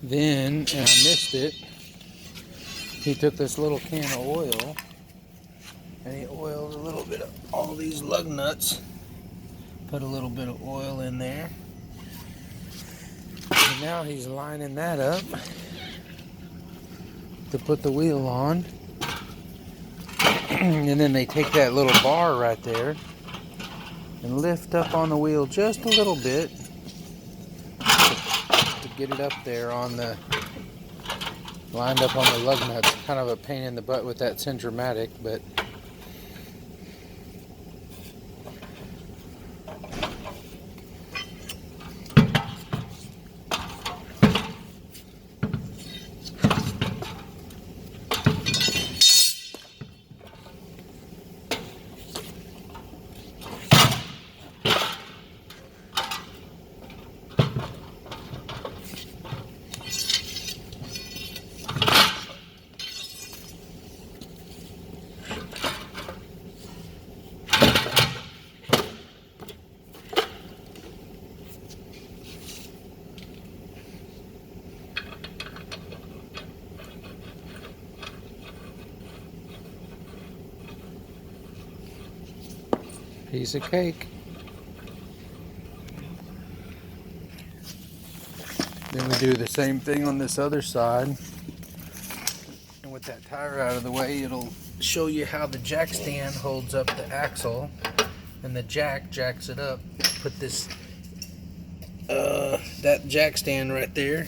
Then, and I missed it, he took this little can of oil and he oiled a little bit of all these lug nuts. Put a little bit of oil in there. And now he's lining that up to put the wheel on. And then they take that little bar right there and lift up on the wheel just a little bit to get it up there on the, lined up on the lug nuts. Kind of a pain in the butt with that Centromatic, but piece of cake. Then we do the same thing on this other side. And with that tire out of the way, it'll show you how the jack stand holds up the axle. And the jack jacks it up. Put this, that jack stand right there.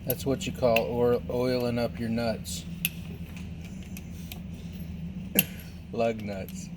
That's what you call oiling up your nuts. Lug nuts.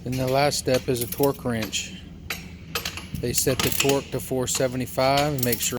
And the last step is a torque wrench. They set the torque to 475 and make sure